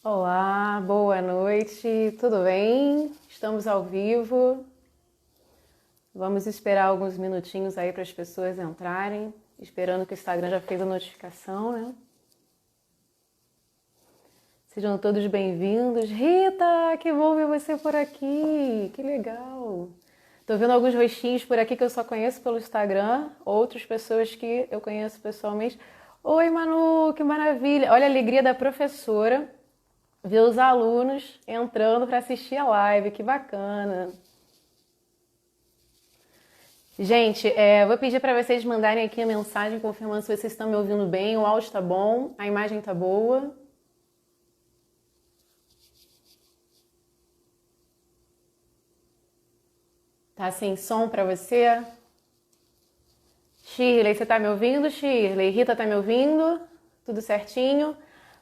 Olá, boa noite, tudo bem? Estamos ao vivo. Vamos esperar alguns minutinhos aí para as pessoas entrarem, esperando que o Instagram já fez a notificação, né? Sejam todos bem-vindos. Rita, que bom ver você por aqui, que legal. Tô vendo alguns rostinhos por aqui que eu só conheço pelo Instagram, outras pessoas que eu conheço pessoalmente. Oi, Manu, que maravilha. Olha a alegria da professora ver os alunos entrando para assistir a live, que bacana. Gente, vou pedir para vocês mandarem aqui a mensagem confirmando se vocês estão me ouvindo bem, o áudio está bom, a imagem está boa. Tá sem som para você? Shirley, você tá me ouvindo, Shirley? Rita tá me ouvindo? Tudo certinho?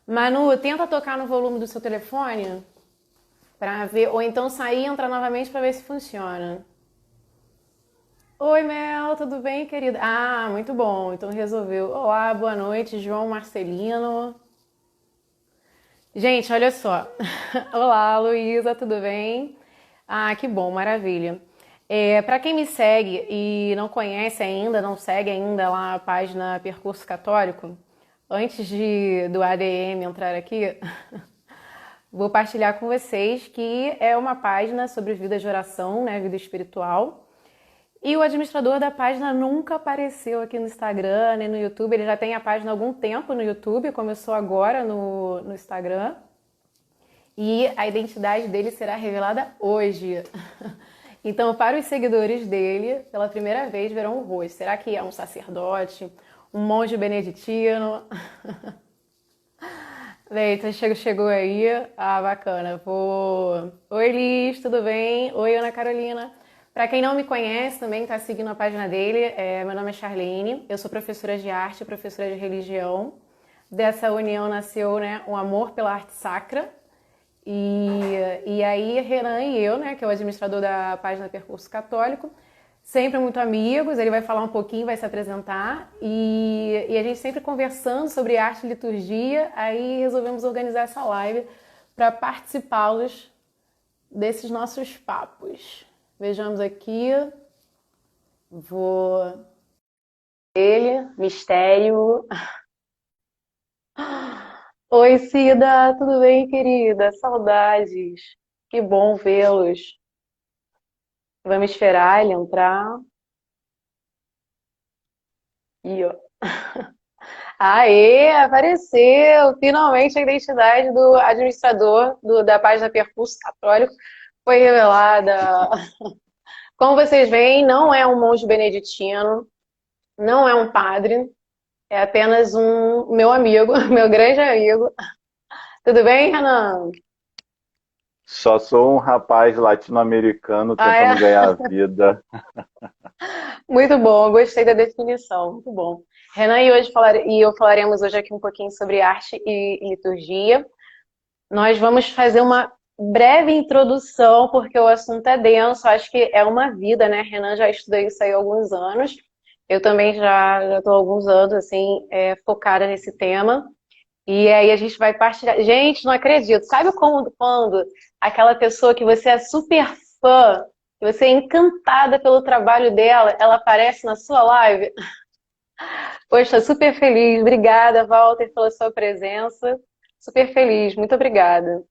Manu, tenta tocar no volume do seu telefone para ver, ou então sair e entrar novamente para ver se funciona. Oi, Mel, tudo bem, querida? Ah, muito bom, então resolveu. Olá, boa noite, João Marcelino. Gente, olha só. Olá, Luísa, tudo bem? Ah, que bom, maravilha. Para quem me segue e não conhece ainda, não segue ainda lá a página Percurso Católico, antes do ADM entrar aqui, vou partilhar com vocês que é uma página sobre vida de oração, né, vida espiritual. E o administrador da página nunca apareceu aqui no Instagram, nem no YouTube. Ele já tem a página há algum tempo no YouTube, começou agora no Instagram. E a identidade dele será revelada hoje. Então, para os seguidores dele, pela primeira vez verão o rosto. Será que é um sacerdote, um monge beneditino? Leita, chegou aí. Ah, bacana. Oi, Liz, tudo bem? Oi, Ana Carolina. Para quem não me conhece, também está seguindo a página dele, meu nome é Charlene, eu sou professora de arte, professora de religião. Dessa união nasceu, né, um amor pela arte sacra. E aí, Renan e eu, né, que é o administrador da página Percurso Católico, sempre muito amigos, ele vai falar um pouquinho, vai se apresentar, e a gente sempre conversando sobre arte e liturgia, aí resolvemos organizar essa live para participá-los desses nossos papos. Vejamos aqui, vou... Ele, mistério. Oi, Cida, tudo bem, querida? Saudades. Que bom vê-los. Vamos esperar ele entrar. E ó. Aê, apareceu! Finalmente a identidade do administrador da página Percurso Católico foi revelada. Como vocês veem, não é um monge beneditino, não é um padre, é apenas um meu amigo, meu grande amigo. Tudo bem, Renan? Só sou um rapaz latino-americano Ah, tentando é? ganhar a vida. Muito bom, gostei da definição, muito bom. Renan e eu falaremos hoje aqui um pouquinho sobre arte e liturgia. Nós vamos fazer uma breve introdução, porque o assunto é denso, acho que é uma vida, né? Renan já estudou isso aí há alguns anos. Eu também já estou há alguns anos, assim, focada nesse tema. E aí a gente vai partilhar. Gente, não acredito. Sabe quando aquela pessoa que você é super fã, que você é encantada pelo trabalho dela, ela aparece na sua live? Poxa, super feliz. Obrigada, Walter, pela sua presença. Super feliz, muito obrigada.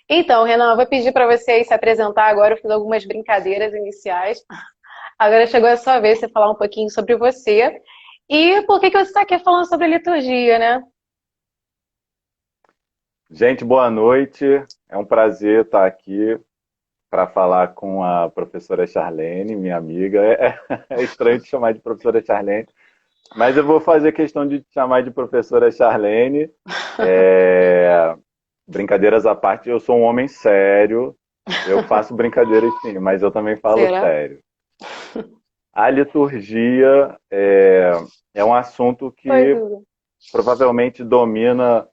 Então, Renan, eu vou pedir para você aí se apresentar agora. Eu fiz algumas brincadeiras iniciais. Agora chegou a sua vez de você falar um pouquinho sobre você. E por que que você está aqui falando sobre liturgia, né? Gente, boa noite. É um prazer estar aqui para falar com a professora Charlene, minha amiga. É estranho te chamar de professora Charlene, mas eu vou fazer questão de te chamar de professora Charlene. É, Brincadeiras à parte, eu sou um homem sério. Eu faço brincadeiras sim, mas eu também falo Será? sério. A liturgia é um assunto Foi que tudo. provavelmente domina.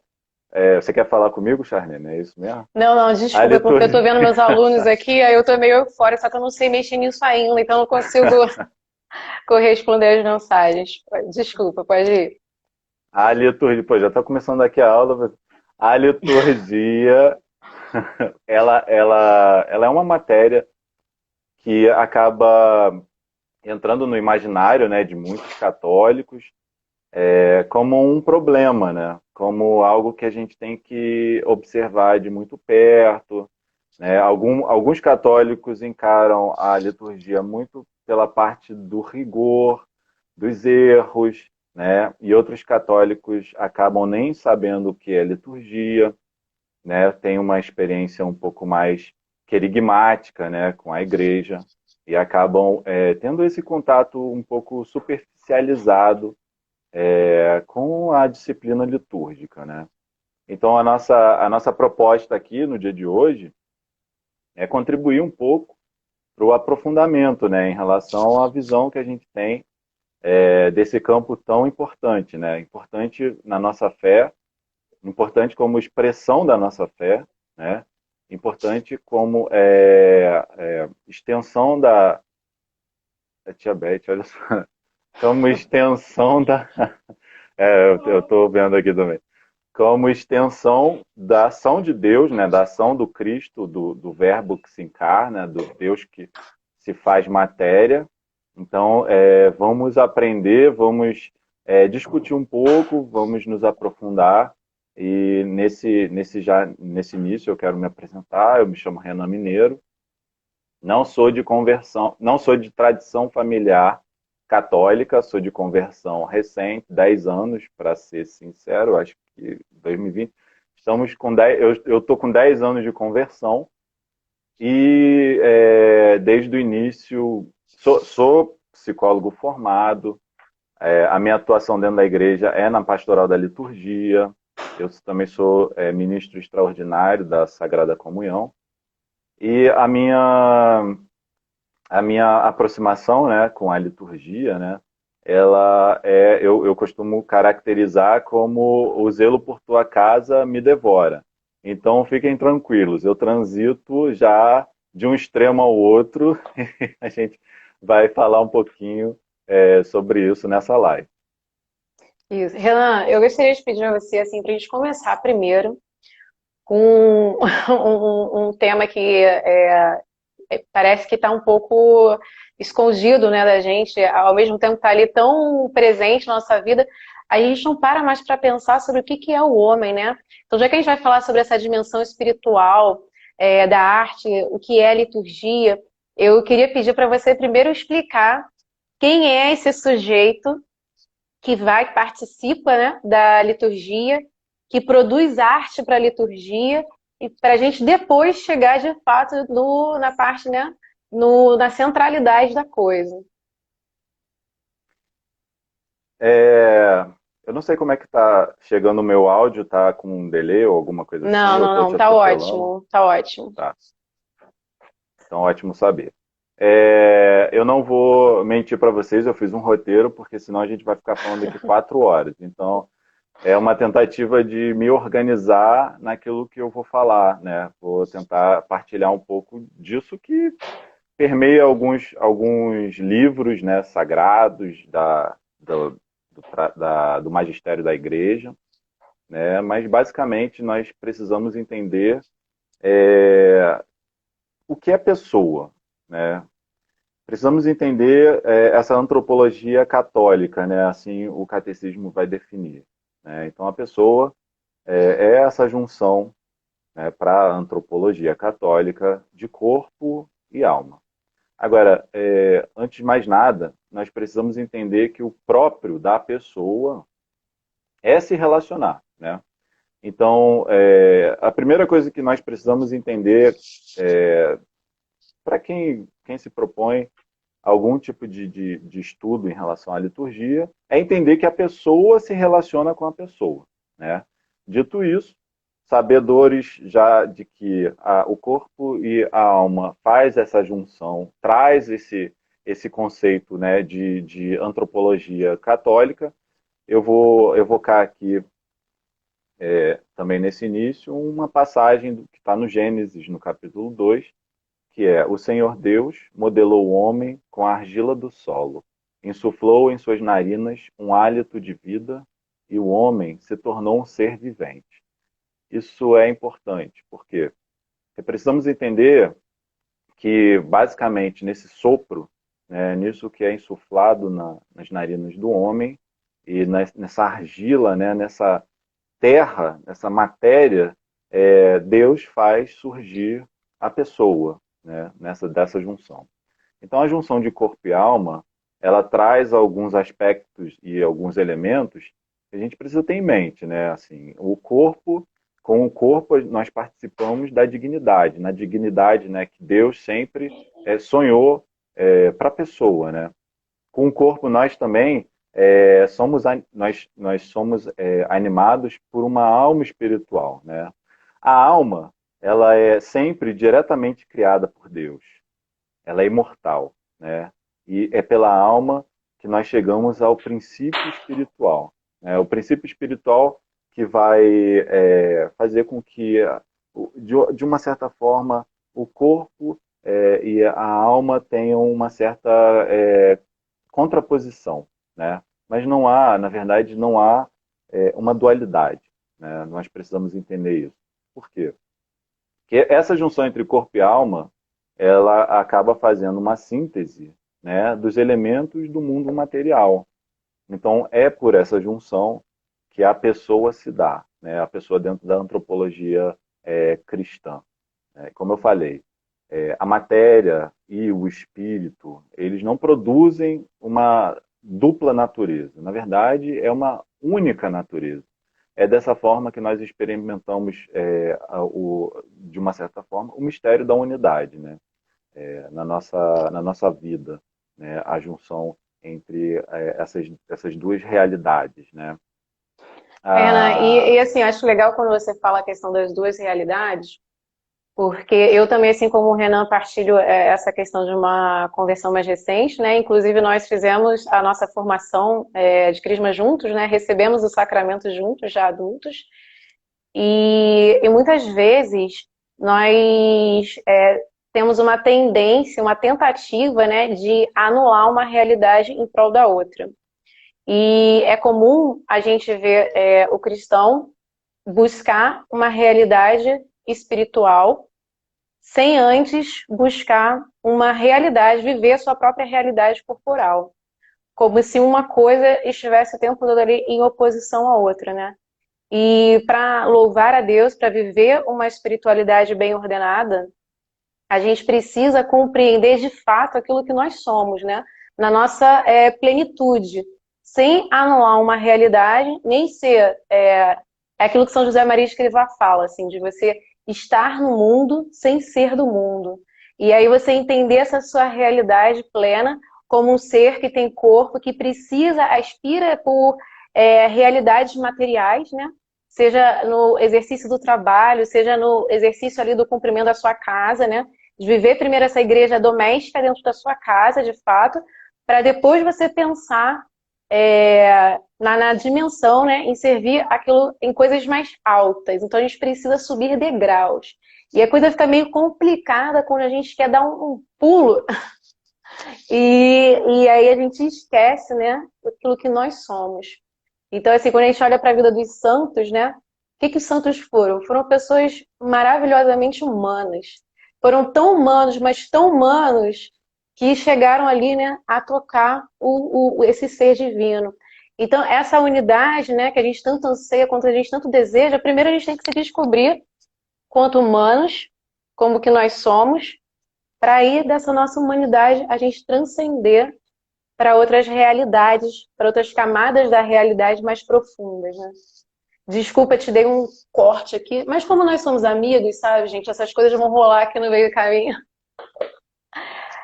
Você quer falar comigo, Charlene? É isso mesmo? Não, não, A desculpa, é porque eu tô liturgia. vendo meus alunos aqui, aí eu tô meio fora, só que eu não sei mexer nisso ainda, então eu não consigo corresponder as mensagens. Desculpa, pode ir. A liturgia. Pô, já está começando aqui a aula. A liturgia, ela é uma matéria que acaba entrando no imaginário, né, de muitos católicos, como um problema, né, como algo que a gente tem que observar de muito perto, né. Alguns católicos encaram a liturgia muito pela parte do rigor, dos erros, né, e outros católicos acabam nem sabendo o que é liturgia, né, tem uma experiência um pouco mais querigmática, né, com a igreja e acabam tendo esse contato um pouco superficializado com a disciplina litúrgica, né? Então a nossa proposta aqui no dia de hoje é contribuir um pouco para o aprofundamento, né, em relação à visão que a gente tem desse campo tão importante, né? Importante na nossa fé, importante como expressão da nossa fé, né? Importante como extensão da. A tia Beth, olha só. Como extensão da. Eu estou vendo aqui também. Como extensão da ação de Deus, né? Da ação do Cristo, do Verbo que se encarna, do Deus que se faz matéria. Então, vamos aprender, vamos discutir um pouco, vamos nos aprofundar. E nesse início eu quero me apresentar. Eu me chamo Renan Mineiro. Não sou de conversão, não sou de tradição familiar católica, sou de conversão recente, 10 anos, para ser sincero, acho que 2020. Estamos com 10, eu estou com 10 anos de conversão e desde o início sou psicólogo formado. A minha atuação dentro da igreja é na pastoral da liturgia. Eu também sou ministro extraordinário da Sagrada Comunhão. E a minha aproximação, né, com a liturgia, né, eu costumo caracterizar como o zelo por tua casa me devora. Então fiquem tranquilos, eu transito já de um extremo ao outro e a gente vai falar um pouquinho sobre isso nessa live. Isso. Renan, eu gostaria de pedir a você, assim, para a gente começar primeiro com um tema que parece que está um pouco escondido, né, da gente, ao mesmo tempo está ali tão presente na nossa vida, a gente não para mais para pensar sobre o que que é o homem, né? Então, já que a gente vai falar sobre essa dimensão espiritual da arte, o que é a liturgia, eu queria pedir para você primeiro explicar quem é esse sujeito que participa, né, da liturgia, que produz arte para a liturgia, e para a gente depois chegar de fato na parte, né, na centralidade da coisa. É, eu não sei como é que tá chegando o meu áudio, tá com um delay ou alguma coisa assim, Não, eu não, tô não, te tá atropelando. ótimo, tá ótimo. Tá. Então, ótimo saber. Eu não vou mentir para vocês, eu fiz um roteiro, porque senão a gente vai ficar falando aqui 4 horas. Então, é uma tentativa de me organizar naquilo que eu vou falar, né? Vou tentar partilhar um pouco disso que permeia alguns livros, né, sagrados do magistério da igreja, né? Mas, basicamente, nós precisamos entender o que é pessoa, né? Precisamos entender essa antropologia católica, né? Assim o catecismo vai definir, né? Então a pessoa é essa junção, né, para a antropologia católica de corpo e alma. Agora, antes de mais nada, nós precisamos entender que o próprio da pessoa é se relacionar, né? Então, a primeira coisa que nós precisamos entender para quem se propõe algum tipo de estudo em relação à liturgia, é entender que a pessoa se relaciona com a pessoa, né? Dito isso, sabedores já de que o corpo e a alma faz essa junção, traz esse conceito, né, de antropologia católica, eu vou evocar aqui também nesse início uma passagem que está no Gênesis, no capítulo 2, que é: o Senhor Deus modelou o homem com a argila do solo, insuflou em suas narinas um hálito de vida, e o homem se tornou um ser vivente. isso é importante? Por quê? Porque precisamos entender que, basicamente, nesse sopro, né, nisso que é insuflado nas narinas do homem, e nessa argila, né, nessa terra, nessa matéria, Deus faz surgir a pessoa, né, dessa junção. Então, a junção de corpo e alma, ela traz alguns aspectos e alguns elementos que a gente precisa ter em mente, né? Assim, com o corpo nós participamos da dignidade, na dignidade, né, que Deus sempre sonhou para a pessoa, né? Com o corpo nós também nós somos animados por uma alma espiritual, né? A alma, ela é sempre diretamente criada por Deus, ela é imortal, né? E é pela alma que nós chegamos ao princípio espiritual, né? O princípio espiritual que vai fazer com que, de uma certa forma, o corpo e a alma tenham uma certa contraposição, né? Mas não há, na verdade, não há uma dualidade, né? Nós precisamos entender isso. Por quê? Porque essa junção entre corpo e alma, ela acaba fazendo uma síntese, né, dos elementos do mundo material. Então, é por essa junção que a pessoa se dá, né, a pessoa dentro da antropologia cristã. Como eu falei, a matéria e o espírito, eles não produzem uma dupla natureza. Na verdade, é uma única natureza. É dessa forma que nós experimentamos, de uma certa forma, o mistério da unidade, né? Na nossa vida, né? A junção entre essas duas realidades, né? Renan, Ah, assim, acho legal quando você fala a questão das duas realidades, porque eu também, assim como o Renan, partilho essa questão de uma conversão mais recente, né? Inclusive, nós fizemos a nossa formação de Crisma juntos, né? Recebemos o sacramento juntos, já adultos, e muitas vezes nós temos uma tendência, uma tentativa, né, de anular uma realidade em prol da outra. E é comum a gente ver o cristão buscar uma realidade espiritual sem antes buscar uma realidade, viver a sua própria realidade corporal. Como se uma coisa estivesse o tempo todo ali em oposição à outra, né? E para louvar a Deus, para viver uma espiritualidade bem ordenada, a gente precisa compreender de fato aquilo que nós somos, né? Na nossa plenitude, sem anular uma realidade, nem ser aquilo que São José Maria Escrivá fala, assim, de você estar no mundo sem ser do mundo. E aí você entender essa sua realidade plena como um ser que tem corpo, que precisa, aspira por realidades materiais, né? Seja no exercício do trabalho, seja no exercício ali do cumprimento da sua casa, né? De viver primeiro essa igreja doméstica dentro da sua casa, de fato, para depois você pensar na dimensão, né, em servir aquilo em coisas mais altas. Então a gente precisa subir degraus. E a coisa fica meio complicada quando a gente quer dar um pulo e aí a gente esquece, né, aquilo que nós somos. Então, assim, quando a gente olha para a vida dos santos, né, o que que os santos foram? Foram pessoas maravilhosamente humanas. Foram tão humanos, mas tão humanos, que chegaram ali, né, a tocar esse ser divino. Então, essa unidade, né, que a gente tanto anseia, quanto a gente tanto deseja, primeiro a gente tem que se descobrir quanto humanos, como que nós somos, para aí dessa nossa humanidade a gente transcender para outras realidades, para outras camadas da realidade mais profundas, né? Desculpa, te dei um corte aqui, mas como nós somos amigos, sabe, gente, essas coisas vão rolar aqui no meio do caminho.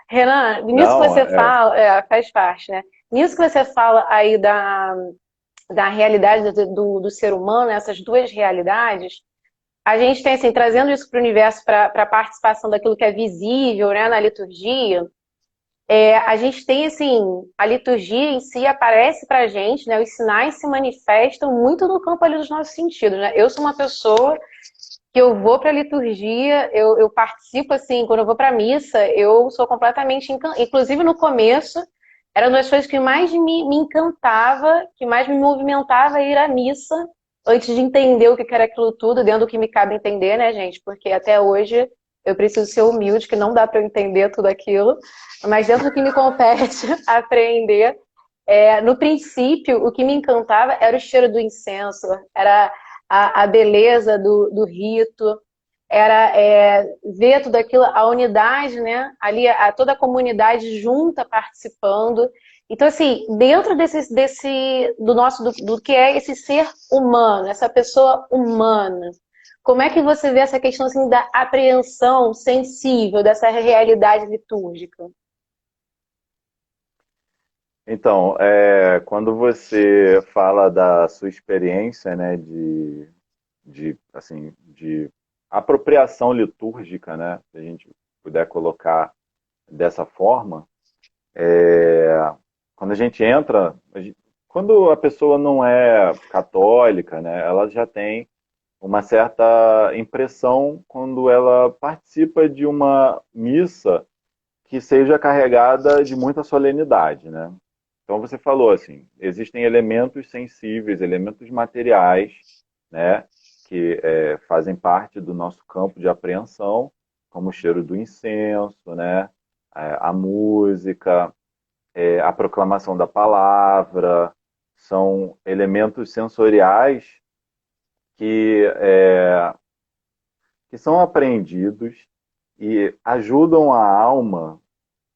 Renan, nisso que não, você fala, faz parte, né? Nisso que você fala aí da realidade do ser humano, essas duas realidades, a gente tem, assim, trazendo isso para o universo, para a participação daquilo que é visível, né, na liturgia, a gente tem, assim, a liturgia em si aparece pra gente, né? Os sinais se manifestam muito no campo ali dos nossos sentidos, né? Eu sou uma pessoa que eu vou pra liturgia, eu participo, assim, quando eu vou pra missa, eu sou completamente encantada. Inclusive, no começo, era uma das coisas que mais me encantava, que mais me movimentava ir à missa, antes de entender o que era aquilo tudo, dentro do que me cabe entender, né, gente? Porque até hoje eu preciso ser humilde, que não dá para eu entender tudo aquilo, mas dentro do que me compete aprender, no princípio, o que me encantava era o cheiro do incenso, era a beleza do rito, era ver tudo aquilo, a unidade, né? Ali, toda a comunidade junta participando. Então, assim, dentro do nosso, do que é esse ser humano, essa pessoa humana, como é que você vê essa questão assim, da apreensão sensível dessa realidade litúrgica? Então, quando você fala da sua experiência, né, assim, de apropriação litúrgica, né, se a gente puder colocar dessa forma, quando a gente entra, quando a pessoa não é católica, né, ela já tem uma certa impressão quando ela participa de uma missa que seja carregada de muita solenidade, né? Então você falou assim, existem elementos sensíveis, elementos materiais, né, que fazem parte do nosso campo de apreensão, como o cheiro do incenso, né, a música, a proclamação da palavra, são elementos sensoriais que, que são apreendidos e ajudam a alma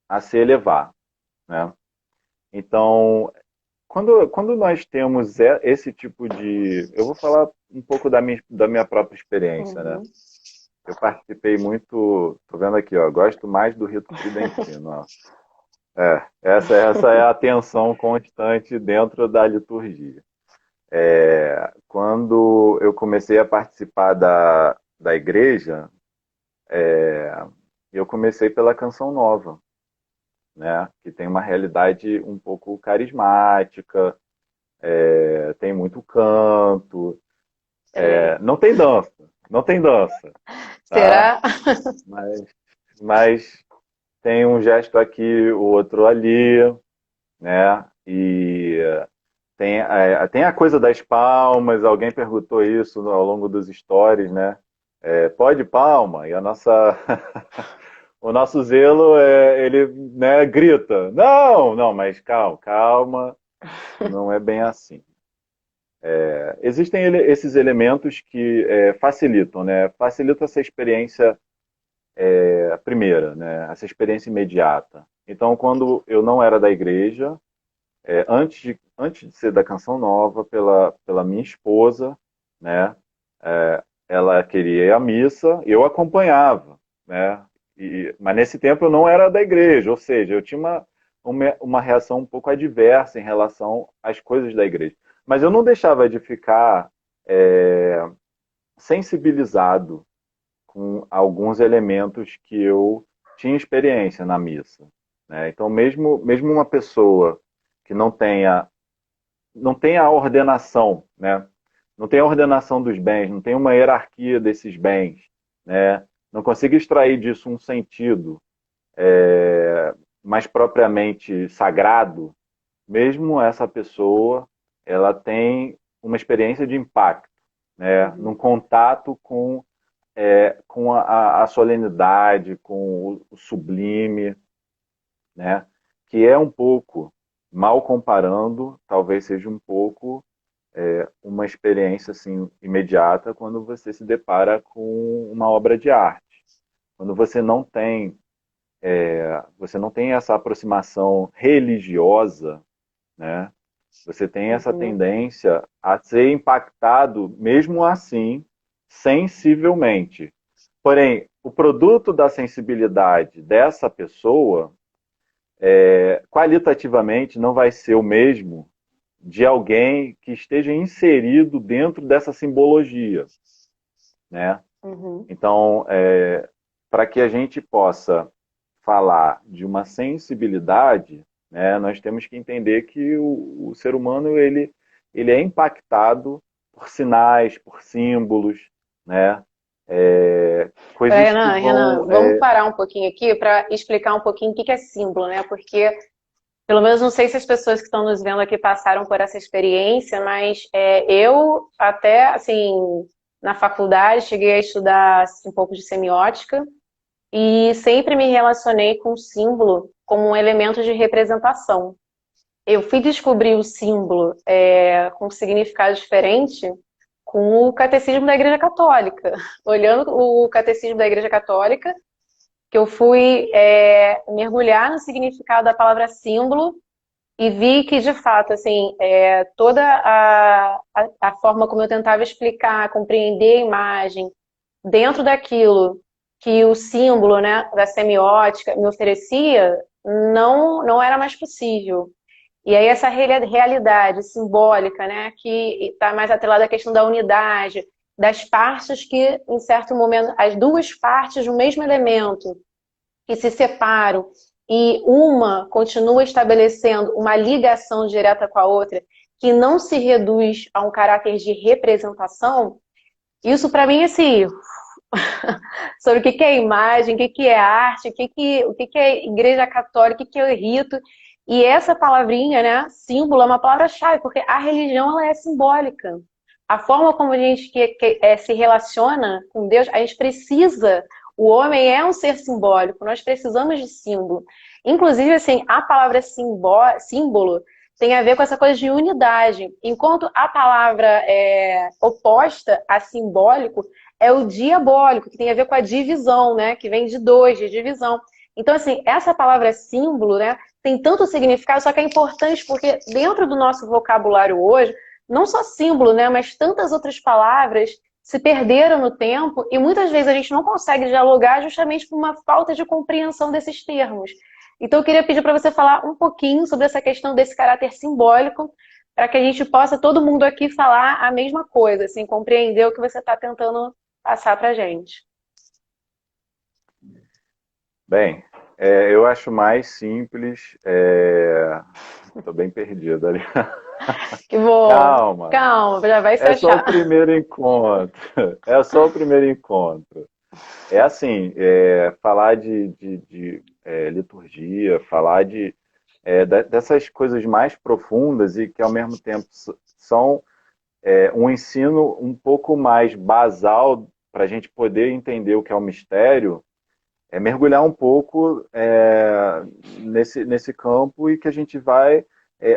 a se elevar, né? Então, quando nós temos esse tipo de... Eu vou falar um pouco da minha própria experiência, né? Uhum. Eu participei muito... Tô vendo aqui, ó. Gosto mais do rito tridentino, ó. Essa é a tensão constante dentro da liturgia. Quando eu comecei a participar da igreja, eu comecei pela Canção Nova, né? Que tem uma realidade um pouco carismática, tem muito canto, É. não tem dança, não tem dança, tá? Será? Mas tem um gesto aqui, o outro ali, né? E tem a coisa das palmas, alguém perguntou isso ao longo dos stories, né? Pode palma? E o nosso zelo, ele, né, grita, não, não, mas calma, calma, não é bem assim. Existem esses elementos que facilitam, né? Facilita essa experiência primeira, né? Essa experiência imediata. Então, quando eu não era da igreja, antes de ser da Canção Nova, pela minha esposa, né? Ela queria ir à missa, eu acompanhava, né? Mas nesse tempo eu não era da igreja, ou seja, eu tinha uma reação um pouco adversa em relação às coisas da igreja. Mas eu não deixava de ficar sensibilizado com alguns elementos que eu tinha experiência na missa, né? Então, mesmo uma pessoa que não tenha a ordenação, né? Não tem a ordenação dos bens, não tem uma hierarquia desses bens, né? Não consigo extrair disso um sentido mais propriamente sagrado, mesmo essa pessoa, ela tem uma experiência de impacto, né? Num Uhum. contato com a solenidade, com o sublime, né? Que é um pouco, mal comparando, talvez seja um pouco uma experiência assim imediata quando você se depara com uma obra de arte. Quando você não tem essa aproximação religiosa, né? Você tem essa Uhum. tendência a ser impactado, mesmo assim, sensivelmente. Porém, o produto da sensibilidade dessa pessoa, qualitativamente, não vai ser o mesmo de alguém que esteja inserido dentro dessa simbologia, né? Uhum. Então, para que a gente possa falar de uma sensibilidade, né, nós temos que entender que o ser humano ele é impactado por sinais, por símbolos, né, coisas que Renan, vão. vamos parar um pouquinho aqui para explicar um pouquinho o que é símbolo, né? Porque Pelo menos não sei se as pessoas que estão nos vendo aqui passaram por essa experiência, mas eu até, assim, na faculdade cheguei a estudar um pouco de semiótica e sempre me relacionei com o símbolo como um elemento de representação. Eu fui descobrir o símbolo com significado diferente com o catecismo da Igreja Católica. Olhando o catecismo da Igreja Católica, que eu fui mergulhar no significado da palavra símbolo e vi que, de fato, assim, toda a forma como eu tentava explicar, compreender a imagem, dentro daquilo que o símbolo, né, da semiótica me oferecia, não era mais possível. E aí essa realidade simbólica, né, que está mais atrelada à questão da unidade, das partes que, em certo momento, as duas partes do mesmo elemento que se separam e uma continua estabelecendo uma ligação direta com a outra, que não se reduz a um caráter de representação, isso para mim, assim, sobre o que é imagem, o que é arte, o que é igreja católica, o que é rito. E essa palavrinha, né, símbolo, é uma palavra-chave, porque a religião ela é simbólica. A forma como a gente se relaciona com Deus, a gente precisa, o homem é um ser simbólico, nós precisamos de símbolo. Inclusive, assim, a palavra símbolo tem a ver com essa coisa de unidade. Enquanto a palavra oposta a simbólico é o diabólico, que tem a ver com a divisão, né? Que vem de dois, de divisão. Então, assim, essa palavra símbolo, né? Tem tanto significado, só que é importante porque dentro do nosso vocabulário hoje, não só símbolo, né? Mas tantas outras palavras se perderam no tempo e muitas vezes a gente não consegue dialogar justamente por uma falta de compreensão desses termos. Então, eu queria pedir para você falar um pouquinho sobre essa questão desse caráter simbólico, para que a gente possa, todo mundo aqui, falar a mesma coisa, assim, compreender o que você está tentando passar para a gente. Bem, eu acho mais simples. Estou bem perdido ali. Que bom. Calma, Calma, já vai se é só o achar. primeiro encontro. É só o primeiro encontro. É assim, falar de liturgia, falar dessas coisas mais profundas e que ao mesmo tempo são um ensino um pouco mais basal para a gente poder entender o que é o mistério, é mergulhar um pouco nesse campo e que a gente vai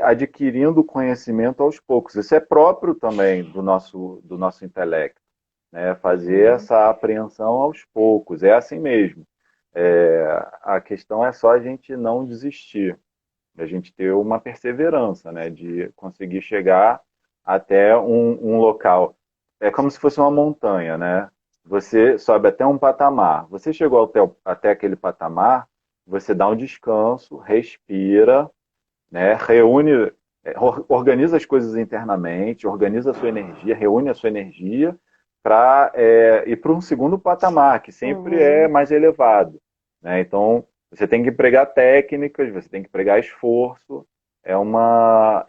adquirindo conhecimento aos poucos. Isso é próprio também do nosso intelecto, né? Fazer essa apreensão aos poucos, é assim mesmo. A questão é só a gente não desistir, a gente ter uma perseverança, né? De conseguir chegar até um local. É como se fosse uma montanha, né? Você sobe até um patamar. Você chegou até aquele patamar, você dá um descanso, respira, né? Reúne, organiza as coisas internamente, organiza a sua energia, reúne a sua energia para ir para um segundo patamar, que sempre é Uhum. mais elevado, né? Então, você tem que empregar técnicas, você tem que empregar esforço. É uma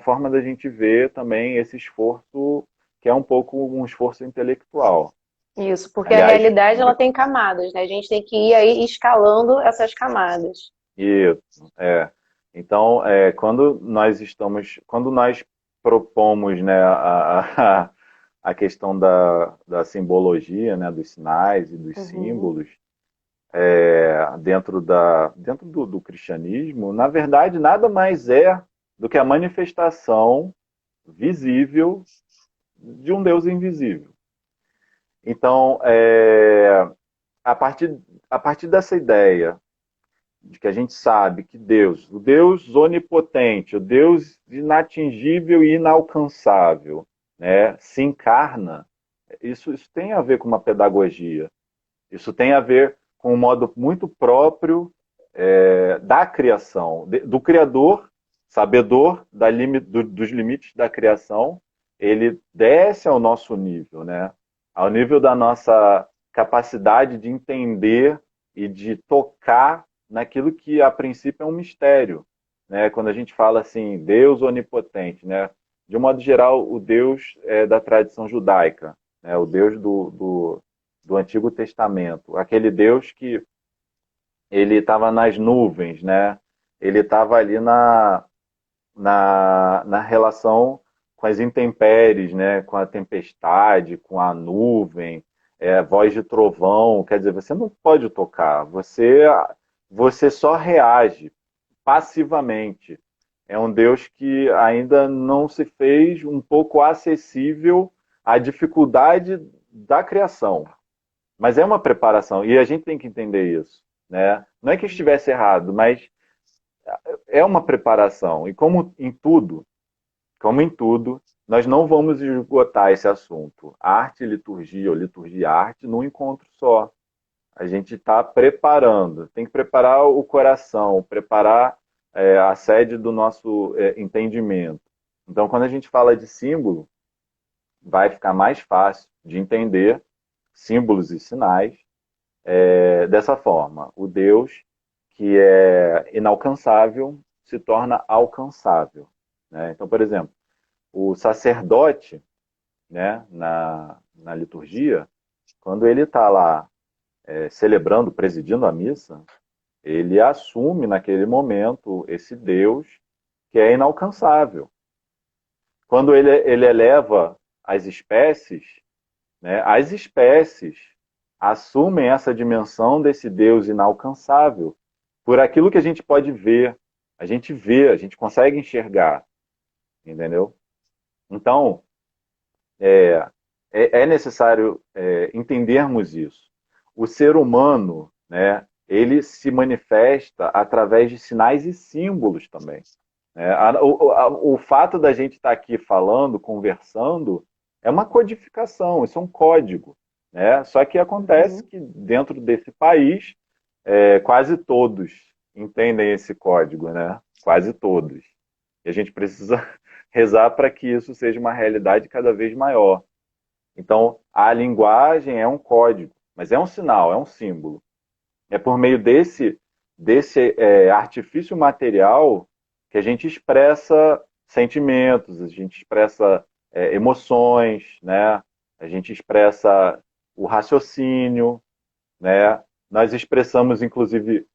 forma da gente ver também esse esforço, que é um pouco um esforço intelectual. Isso, porque a Aliás, realidade ela tem camadas, né? A gente tem que ir aí escalando essas camadas. isso, Então, quando nós propomos, né, a questão da simbologia, né, dos sinais e dos Uhum. símbolos, dentro do cristianismo, na verdade, nada mais é do que a manifestação visível de um Deus invisível. Então, a partir, a partir dessa ideia de que a gente sabe que Deus, o Deus onipotente, o Deus inatingível e inalcançável, né, se encarna, isso tem a ver com uma pedagogia. Isso tem a ver com um modo muito próprio da criação, do Criador, sabedor dos limites da criação, ele desce ao nosso nível, né? Ao nível da nossa capacidade de entender e de tocar naquilo que a princípio é um mistério, né? Quando a gente fala assim, Deus onipotente, né? De um modo geral, o Deus da tradição judaica, né? O Deus do Antigo Testamento, aquele Deus que ele estava nas nuvens, né? ele estava ali na relação com as intempéries, né? Com a tempestade, com a nuvem, voz de trovão. Quer dizer, você não pode tocar, você só reage passivamente. É um Deus que ainda não se fez um pouco acessível à dificuldade da criação. Mas é uma preparação, e a gente tem que entender isso. Né? Não é que estivesse errado, mas é uma preparação. E como em tudo, nós não vamos esgotar esse assunto. Arte e liturgia, ou liturgia e arte, num encontro só. A gente está preparando, tem que preparar o coração, preparar a sede do nosso entendimento. Então, quando a gente fala de símbolo, vai ficar mais fácil de entender símbolos e sinais dessa forma. O Deus que é inalcançável se torna alcançável. Né? Então, por exemplo, o sacerdote, né, na liturgia, quando ele está lá celebrando, presidindo a missa, ele assume naquele momento esse Deus que é inalcançável. Quando ele eleva as espécies, né, as espécies assumem essa dimensão desse Deus inalcançável por aquilo que a gente pode ver. A gente vê, a gente consegue enxergar, entendeu? Então, é necessário entendermos isso. O ser humano, né, ele se manifesta através de sinais e símbolos também. Né? O fato da gente estar aqui falando, conversando, é uma codificação, isso é um código. Né? Só que acontece Uhum. que dentro desse país, quase todos entendem esse código, né? Quase todos. E a gente precisa rezar para que isso seja uma realidade cada vez maior. Então, a linguagem é um código, mas é um sinal, é um símbolo. É por meio desse artifício material que a gente expressa sentimentos, a gente expressa emoções, né? A gente expressa o raciocínio, né? Nós expressamos, inclusive,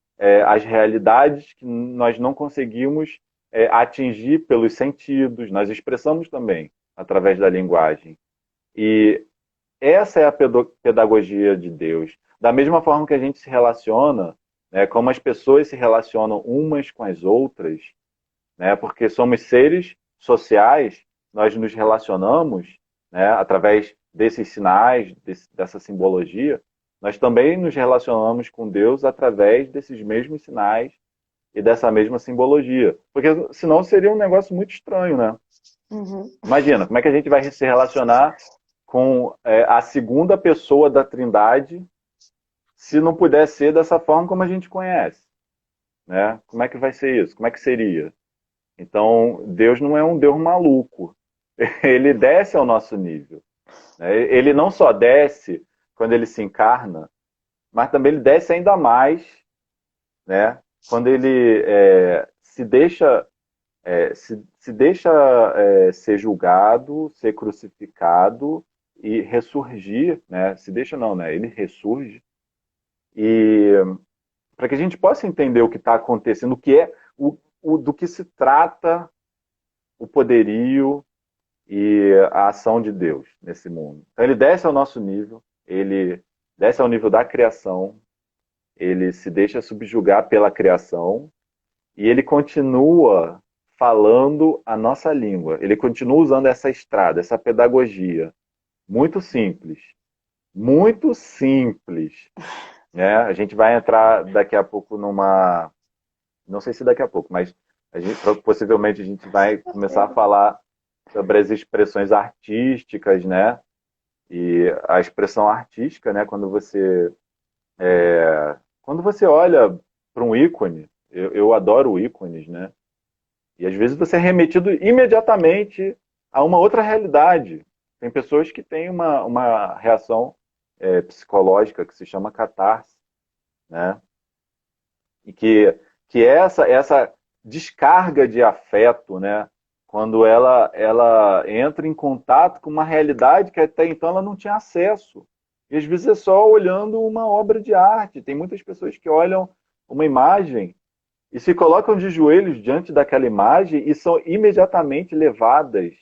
as realidades que nós não conseguimos atingir pelos sentidos, nós expressamos também através da linguagem. E essa é a pedagogia de Deus. Da mesma forma que a gente se relaciona, né, como as pessoas se relacionam umas com as outras, né, porque somos seres sociais, nós nos relacionamos, né, através desses sinais, dessa simbologia, nós também nos relacionamos com Deus através desses mesmos sinais e dessa mesma simbologia. Porque senão seria um negócio muito estranho, né? Uhum. Imagina, como é que a gente vai se relacionar com a segunda pessoa da Trindade se não puder ser dessa forma como a gente conhece? Né? Como é que vai ser isso? Como é que seria? Então, Deus não é um Deus maluco. Ele desce ao nosso nível. Né? Ele não só desce quando ele se encarna, mas também ele desce ainda mais, né? Quando ele se deixa ser julgado, ser crucificado e ressurgir, né? Se deixa não, né? Ele ressurge e para que a gente possa entender o que está acontecendo, o que é do que se trata o poderio e a ação de Deus nesse mundo. Então ele desce ao nosso nível, ele desce ao nível da criação, ele se deixa subjugar pela criação e ele continua falando a nossa língua. Ele continua usando essa estrada, essa pedagogia. Muito simples. Muito simples. Né? A gente vai entrar daqui a pouco numa. Não sei se daqui a pouco, mas possivelmente a gente vai começar a falar sobre as expressões artísticas, né? E a expressão artística, né? Quando você olha para um ícone, eu adoro ícones, né? E às vezes você é remetido imediatamente a uma outra realidade. Tem pessoas que têm uma reação psicológica que se chama catarse, né? E que é essa descarga de afeto, né? Quando ela entra em contato com uma realidade que até então ela não tinha acesso. E às vezes é só olhando uma obra de arte. Tem muitas pessoas que olham uma imagem e se colocam de joelhos diante daquela imagem e são imediatamente levadas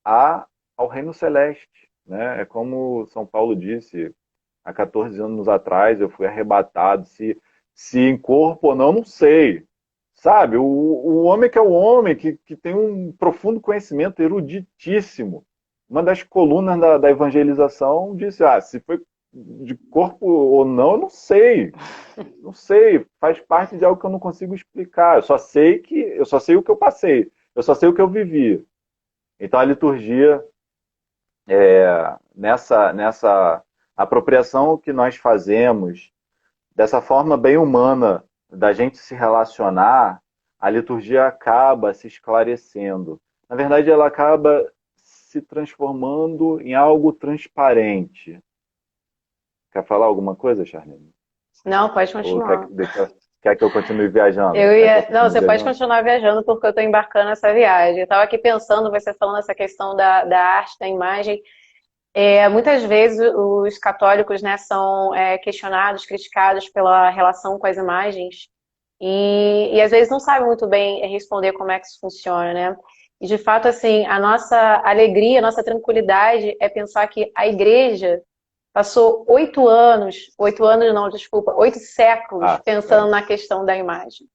a, ao reino celeste, né? É como São Paulo disse, há 14 anos atrás eu fui arrebatado, se em corpo ou não, não sei. Sabe, o homem que é o homem, que tem um profundo conhecimento eruditíssimo. Uma das colunas da evangelização disse, se foi de corpo ou não, eu não sei. Não sei, faz parte de algo que eu não consigo explicar. Eu só sei o que eu passei, eu só sei o que eu vivi. Então a liturgia, nessa apropriação que nós fazemos, dessa forma bem humana da gente se relacionar, a liturgia acaba se esclarecendo. Na verdade, ela acaba se transformando em algo transparente. Quer falar alguma coisa, Charlene? Não, pode Ou continuar. quer que eu continue viajando? Eu Quer que eu ia. Não, continue você pode viajando? continuar viajando porque eu estou embarcando nessa viagem. Eu estava aqui pensando, você falando essa questão da arte, da imagem. Muitas vezes os católicos, né, são questionados, criticados pela relação com as imagens e às vezes não sabem muito bem responder como é que isso funciona, né? E de fato, assim, a nossa alegria, a nossa tranquilidade é pensar que a igreja passou 8 anos não, desculpa, 8 séculos Ah, pensando na questão da imagem.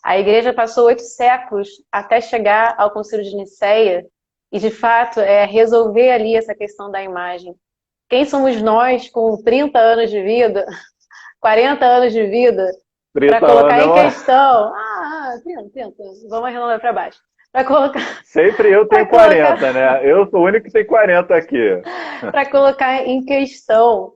A igreja passou 8 séculos até chegar ao Concílio de Nicéia e, de fato, resolver ali essa questão da imagem. Quem somos nós com 30 anos de vida, 40 anos de vida, para 30 colocar anos, em questão... 30, vamos arredondar para baixo. Para colocar, sempre eu para tenho colocar, 40, né? Eu sou o único que tem 40 aqui. para colocar em questão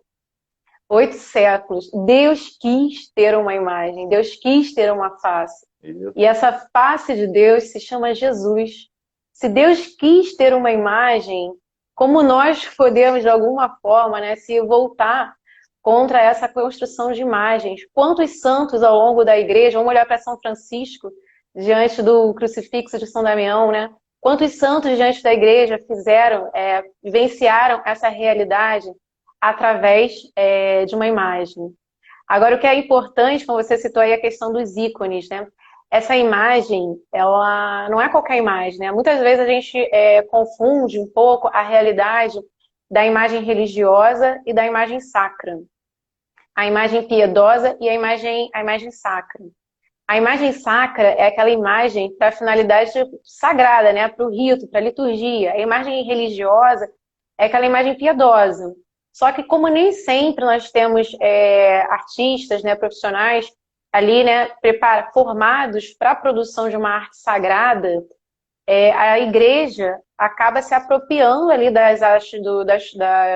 8 séculos. Deus quis ter uma imagem, Deus quis ter uma face. Isso. E essa face de Deus se chama Jesus. Se Deus quis ter uma imagem, como nós podemos, de alguma forma, né, se voltar contra essa construção de imagens? Quantos santos ao longo da igreja, vamos olhar para São Francisco, diante do crucifixo de São Damião, né? Quantos santos diante da igreja vivenciaram essa realidade através de uma imagem? Agora, o que é importante, como você citou aí, a questão dos ícones, né? Essa imagem, ela não é qualquer imagem, né? Muitas vezes a gente confunde um pouco a realidade da imagem religiosa e da imagem sacra. A imagem piedosa e a imagem sacra. A imagem sacra é aquela imagem para a finalidade sagrada, né? Para o rito, para a liturgia. A imagem religiosa é aquela imagem piedosa. Só que como nem sempre nós temos artistas, né, profissionais ali, né, formados para a produção de uma arte sagrada, a igreja acaba se apropriando ali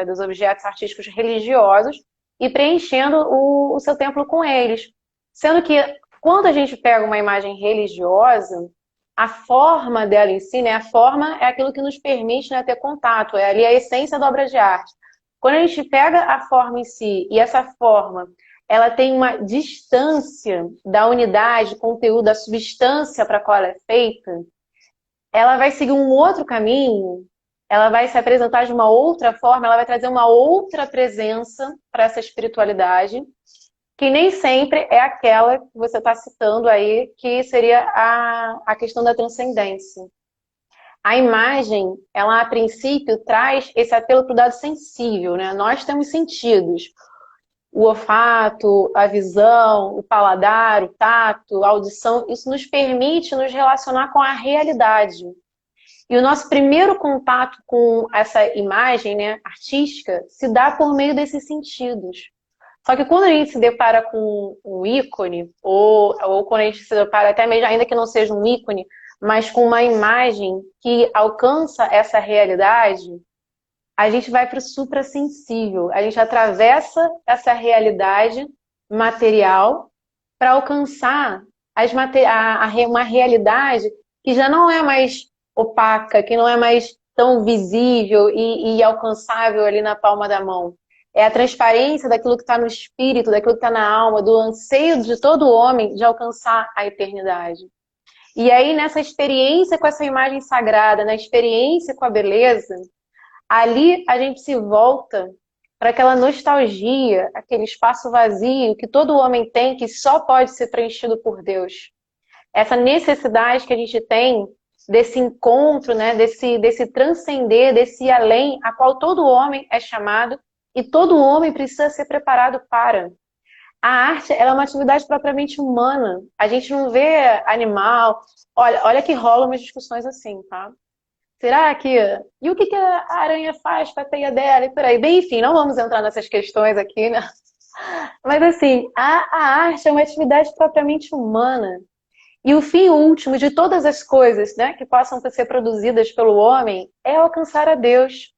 dos objetos artísticos religiosos e preenchendo o seu templo com eles. Sendo que quando a gente pega uma imagem religiosa, a forma dela em si, né, a forma é aquilo que nos permite, né, ter contato, é ali a essência da obra de arte. Quando a gente pega a forma em si e essa forma ela tem uma distância da unidade, conteúdo, da substância para a qual ela é feita, ela vai seguir um outro caminho, ela vai se apresentar de uma outra forma, ela vai trazer uma outra presença para essa espiritualidade, que nem sempre é aquela que você está citando aí, que seria a questão da transcendência. A imagem, ela a princípio traz esse apelo para o dado sensível, né? Nós temos sentidos. O olfato, a visão, o paladar, o tato, a audição, isso nos permite nos relacionar com a realidade. E o nosso primeiro contato com essa imagem, né, artística se dá por meio desses sentidos. Só que quando a gente se depara com um ícone, ou quando a gente se depara até mesmo, ainda que não seja um ícone, mas com uma imagem que alcança essa realidade, a gente vai para o suprassensível. A gente atravessa essa realidade material para alcançar uma realidade que já não é mais opaca, que não é mais tão visível e alcançável ali na palma da mão. É a transparência daquilo que está no espírito, daquilo que está na alma, do anseio de todo homem de alcançar a eternidade. E aí, nessa experiência com essa imagem sagrada, na experiência com a beleza, ali a gente se volta para aquela nostalgia, aquele espaço vazio que todo homem tem, que só pode ser preenchido por Deus. Essa necessidade que a gente tem desse encontro, né, desse transcender, desse ir além, a qual todo homem é chamado e todo homem precisa ser preparado para. A arte, ela é uma atividade propriamente humana. A gente não vê animal. Olha que rolam umas discussões assim, tá? Será que. E o que que a aranha faz com a teia dela e por aí? Bem, enfim, não vamos entrar nessas questões aqui, né? Mas assim, a arte é uma atividade propriamente humana. E o fim último de todas as coisas, né, que possam ser produzidas pelo homem é alcançar a Deus.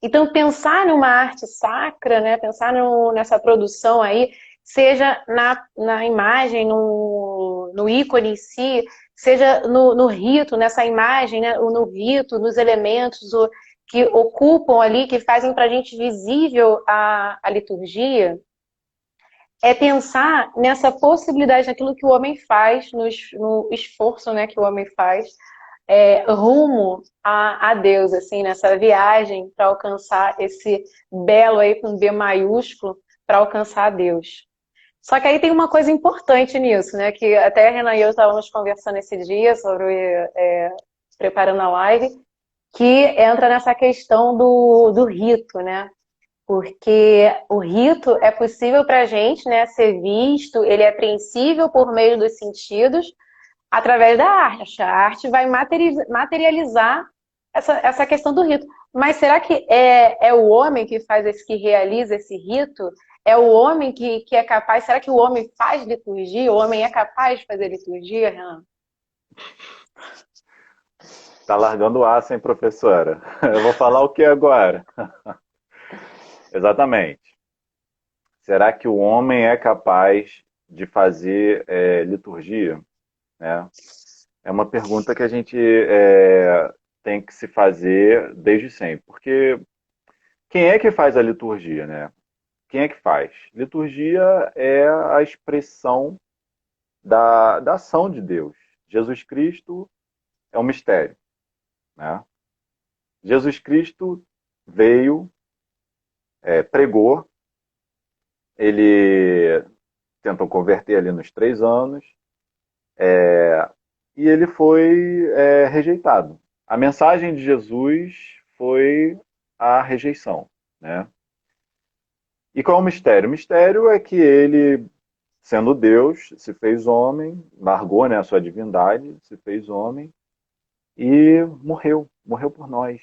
Então, pensar numa arte sacra, né, pensar nessa produção aí, seja na imagem, no ícone em si, seja no rito, nessa imagem, né, no rito, nos elementos que ocupam ali, que fazem para a gente visível a liturgia, é pensar nessa possibilidade, naquilo que o homem faz, no esforço, né, que o homem faz, rumo a Deus, assim, nessa viagem para alcançar esse belo aí com B maiúsculo, para alcançar a Deus. Só que aí tem uma coisa importante nisso, né, que até a Renan e eu estávamos conversando esse dia sobre preparando a live, que entra nessa questão do rito, né? Porque o rito é possível para a gente, né, ser visto, ele é apreensível por meio dos sentidos, através da arte. A arte vai materializar essa questão do rito. Mas será que é o homem que faz que realiza esse rito? É o homem que é capaz? Será que o homem faz liturgia? O homem é capaz de fazer liturgia, Renan? Tá largando o aço, hein, professora? Eu vou falar o que agora? Exatamente. Será que o homem é capaz de fazer liturgia? Né? É uma pergunta que a gente tem que se fazer desde sempre. Porque quem é que faz a liturgia, né? Quem é que faz? Liturgia é a expressão da ação de Deus. Jesus Cristo é um mistério, né? Jesus Cristo veio, pregou, ele tentou converter ali nos 3 anos, e ele foi rejeitado. A mensagem de Jesus foi a rejeição, né? E qual é o mistério? O mistério é que ele, sendo Deus, se fez homem, largou, né, a sua divindade, se fez homem e morreu por nós,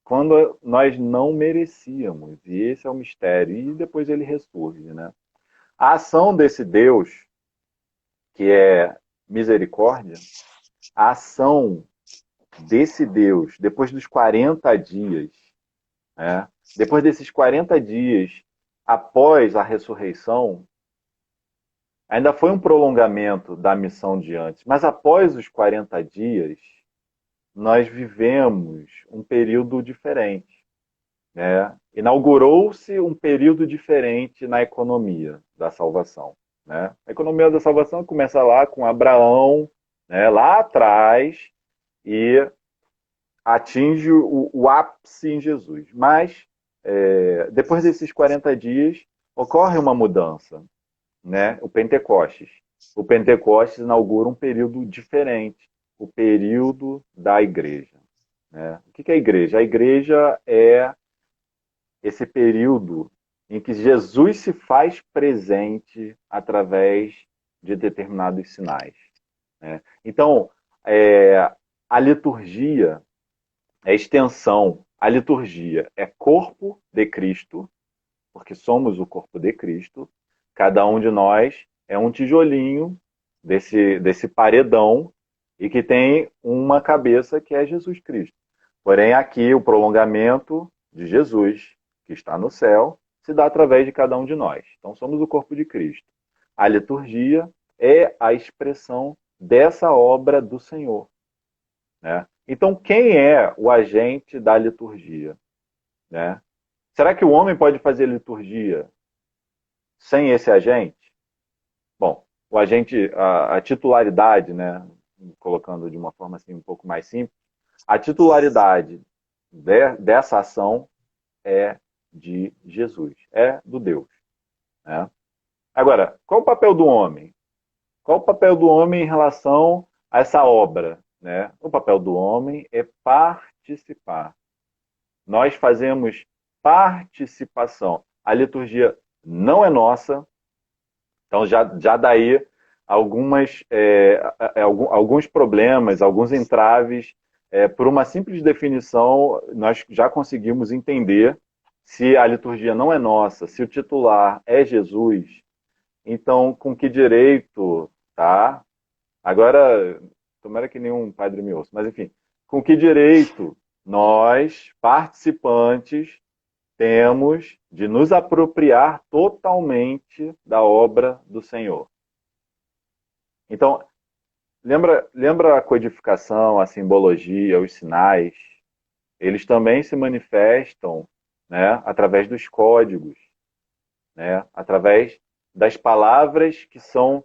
quando nós não merecíamos. E esse é o mistério. E depois ele ressurge, né? A ação desse Deus, que é misericórdia, a ação desse Deus, depois dos 40 dias, né? Depois desses 40 dias, após a ressurreição, ainda foi um prolongamento da missão de antes, mas após os 40 dias, nós vivemos um período diferente, né? Inaugurou-se um período diferente na economia da salvação, né? A economia da salvação começa lá com Abraão, né, lá atrás, e atinge o ápice em Jesus. Mas, depois desses 40 dias, ocorre uma mudança, né? O Pentecostes. O Pentecostes inaugura um período diferente, o período da igreja, né? O que é a igreja? A igreja é esse período em que Jesus se faz presente através de determinados sinais, né? Então, a liturgia é extensão. A liturgia é corpo de Cristo, porque somos o corpo de Cristo. Cada um de nós é um tijolinho desse paredão e que tem uma cabeça que é Jesus Cristo. Porém, aqui o prolongamento de Jesus, que está no céu, se dá através de cada um de nós. Então, somos o corpo de Cristo. A liturgia é a expressão dessa obra do Senhor, né? Então, quem é o agente da liturgia, né? Será que o homem pode fazer liturgia sem esse agente? Bom, o agente, a titularidade, né? Colocando de uma forma assim um pouco mais simples, a titularidade dessa ação é de Jesus, é do Deus. Né? Agora, qual o papel do homem? Qual o papel do homem em relação a essa obra? Né? O papel do homem é participar. Nós fazemos participação. A liturgia não é nossa, então já daí alguns problemas, alguns entraves. Por uma simples definição, nós já conseguimos entender se a liturgia não é nossa, se o titular é Jesus, então com que direito, tá? Agora, tomara que nenhum padre me ouça, mas enfim, com que direito nós, participantes, temos de nos apropriar totalmente da obra do Senhor? Então, lembra a codificação, a simbologia, os sinais? Eles também se manifestam, né, através dos códigos, né, através das palavras que são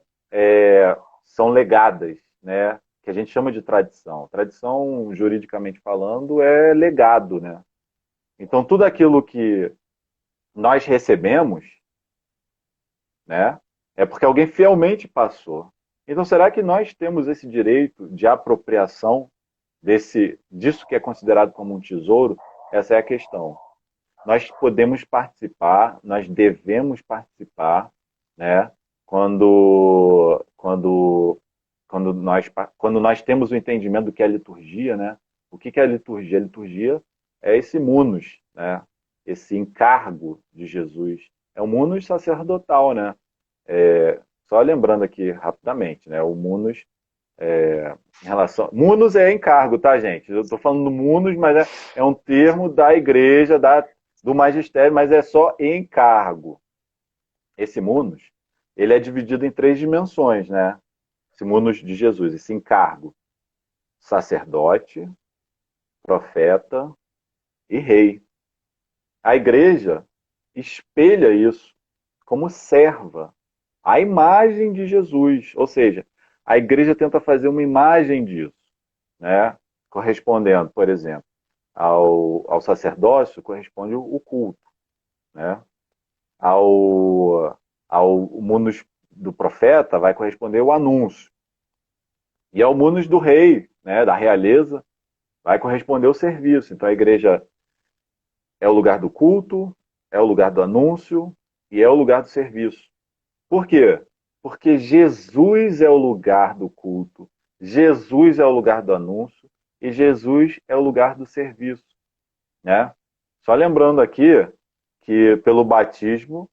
legadas, né, que a gente chama de tradição. Tradição, juridicamente falando, é legado, né? Então, tudo aquilo que nós recebemos, né, é porque alguém fielmente passou. Então, será que nós temos esse direito de apropriação disso que é considerado como um tesouro? Essa é a questão. Nós podemos participar, nós devemos participar, né? Quando nós temos o entendimento do que é a liturgia, né? O que é a liturgia? A liturgia é esse munus, né? Esse encargo de Jesus. É o munus sacerdotal, né? Só lembrando aqui rapidamente, né? O munus em relação. Munus é encargo, tá, gente? Eu estou falando do munus, mas é um termo da igreja, do magistério, mas é só encargo. Esse munus, ele é dividido em três dimensões, né? Esse munus de Jesus, esse encargo: sacerdote, profeta e rei. A igreja espelha isso como serva, a imagem de Jesus, ou seja, a igreja tenta fazer uma imagem disso, né? Correspondendo, por exemplo, ao sacerdócio, corresponde o culto, né? Ao mundo do profeta vai corresponder o anúncio. E ao mundo do rei, né, da realeza, vai corresponder o serviço. Então a igreja é o lugar do culto, é o lugar do anúncio e é o lugar do serviço. Por quê? Porque Jesus é o lugar do culto, Jesus é o lugar do anúncio e Jesus é o lugar do serviço, né? Só lembrando aqui que pelo batismo,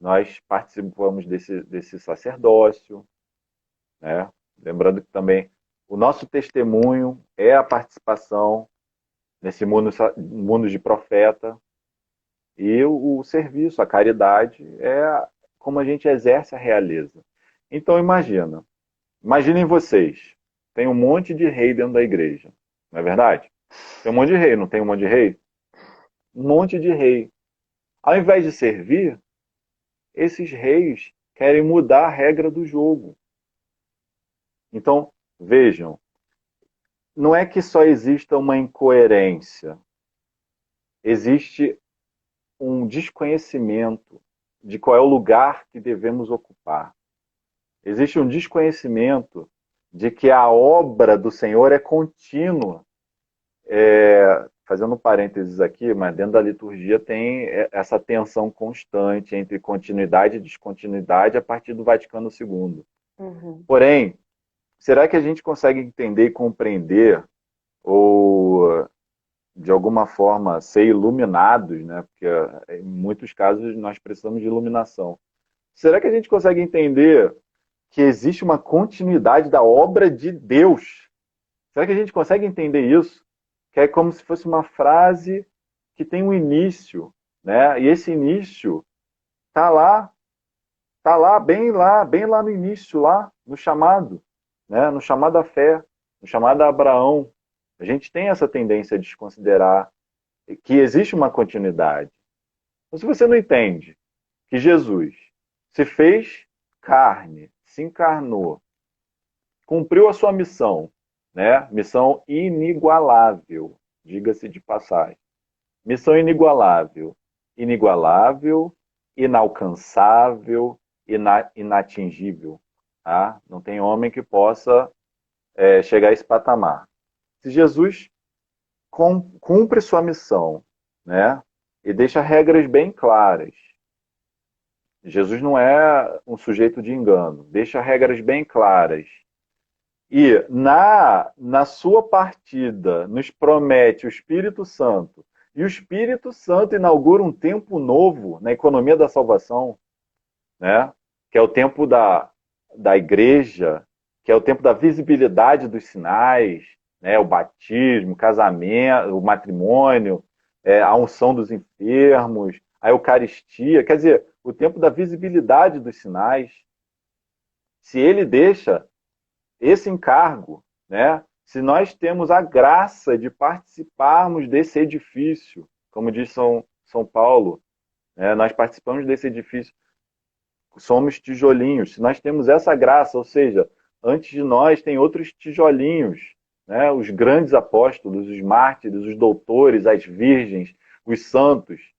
nós participamos desse sacerdócio, né? Lembrando que também o nosso testemunho é a participação nesse mundo de profeta, e o serviço, a caridade, é como a gente exerce a realeza. Então imaginem vocês, tem um monte de rei dentro da igreja, não é verdade? Tem um monte de rei, não tem um monte de rei? Um monte de rei. Ao invés de servir, esses reis querem mudar a regra do jogo. Então, vejam, não é que só exista uma incoerência, existe um desconhecimento de qual é o lugar que devemos ocupar. Existe um desconhecimento de que a obra do Senhor é contínua. Fazendo um parênteses aqui, mas dentro da liturgia tem essa tensão constante entre continuidade e descontinuidade a partir do Vaticano II. Uhum. Porém, será que a gente consegue entender e compreender, ou de alguma forma ser iluminados, né? Porque em muitos casos nós precisamos de iluminação. Será que a gente consegue entender que existe uma continuidade da obra de Deus? Será que a gente consegue entender isso? Que é como se fosse uma frase que tem um início, né? E esse início bem lá no início, lá no chamado, né? No chamado à fé, no chamado a Abraão. A gente tem essa tendência de desconsiderar que existe uma continuidade. Então, se você não entende que Jesus se fez carne, se encarnou, cumpriu a sua missão, né? Missão inigualável, diga-se de passagem. Missão inigualável. Inigualável, inalcançável, inatingível. Tá? Não tem homem que possa chegar a esse patamar. Se Jesus cumpre sua missão, né, e deixa regras bem claras, Jesus não é um sujeito de engano, deixa regras bem claras. E na sua partida nos promete o Espírito Santo. E o Espírito Santo inaugura um tempo novo na economia da salvação, né? Que é o tempo da igreja, que é o tempo da visibilidade dos sinais, né? O batismo, o casamento, o matrimônio, a unção dos enfermos, a Eucaristia. Quer dizer, o tempo da visibilidade dos sinais. Se ele deixa esse encargo, né? Se nós temos a graça de participarmos desse edifício, como diz São Paulo, né? Nós participamos desse edifício, somos tijolinhos. Se nós temos essa graça, ou seja, antes de nós tem outros tijolinhos, né? Os grandes apóstolos, os mártires, os doutores, as virgens, os santos.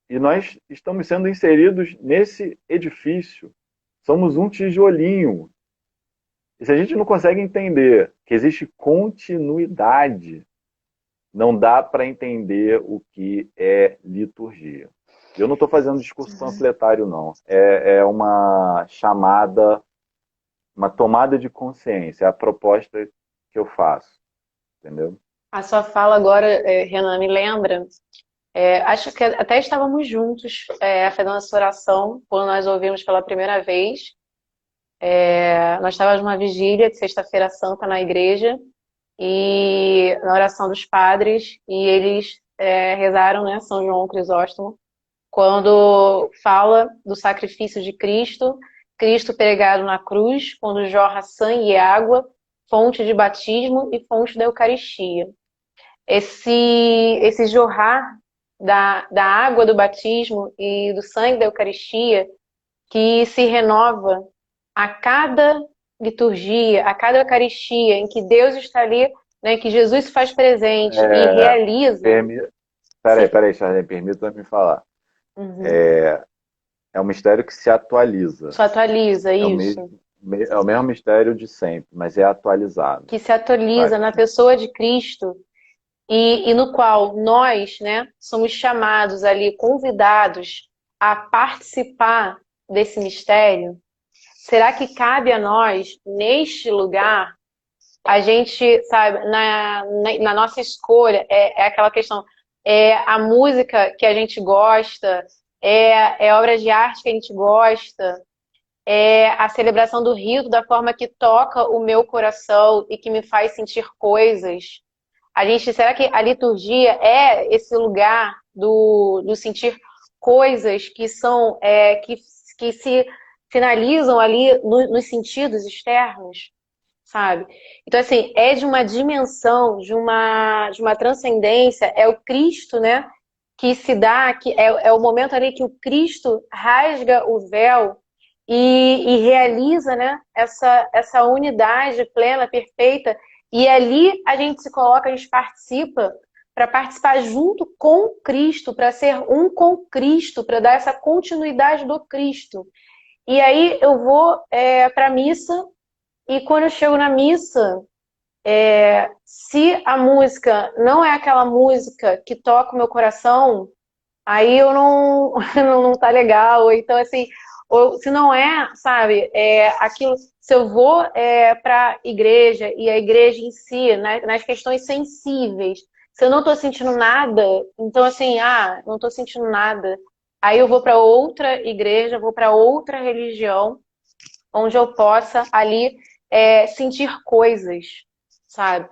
E nós estamos sendo inseridos nesse edifício. Somos um tijolinho. E se a gente não consegue entender que existe continuidade, não dá para entender o que é liturgia. Eu não estou fazendo discurso panfletário, não. É uma chamada, uma tomada de consciência, é a proposta que eu faço. Entendeu? A sua fala agora, Renan, me lembra. Acho que até estávamos juntos fazendo essa oração quando nós ouvimos pela primeira vez. Nós estávamos numa vigília de Sexta-feira Santa na igreja e na oração dos padres e eles rezaram, né, São João Crisóstomo, quando fala do sacrifício de Cristo, Cristo pregado na cruz, quando jorra sangue e água, fonte de batismo e fonte da Eucaristia. Esse jorrar da água do batismo e do sangue da Eucaristia que se renova a cada liturgia, a cada Eucaristia, em que Deus está ali, né, que Jesus se faz presente e realiza. Peraí, Charlene, permita-me falar. Uhum. É um mistério que se atualiza. Se atualiza, isso. É o mesmo mistério de sempre, mas é atualizado. Que se atualiza na pessoa de Cristo e no qual nós, né, somos chamados ali, convidados a participar desse mistério. Será que cabe a nós, neste lugar, a gente, sabe, na nossa escolha, é aquela questão, é a música que a gente gosta, é a obra de arte que a gente gosta, é a celebração do rito da forma que toca o meu coração e que me faz sentir coisas. Será que a liturgia é esse lugar do sentir coisas que são, que se finalizam ali nos sentidos externos, sabe? Então, assim, é de uma dimensão, de uma transcendência, é o Cristo, né, que se dá, que é o momento ali que o Cristo rasga o véu e realiza, né, essa unidade plena, perfeita, e ali a gente se coloca, a gente participa para participar junto com Cristo, para ser um com Cristo, para dar essa continuidade do Cristo. E aí eu vou para a missa, e quando eu chego na missa, se a música não é aquela música que toca o meu coração, aí eu não, não tá legal. Ou então, assim, ou se não é, sabe, aquilo, se eu vou para a igreja, e a igreja em si, né, nas questões sensíveis, se eu não tô sentindo nada, então assim, não tô sentindo nada. Aí eu vou para outra igreja, vou para outra religião, onde eu possa ali sentir coisas, sabe?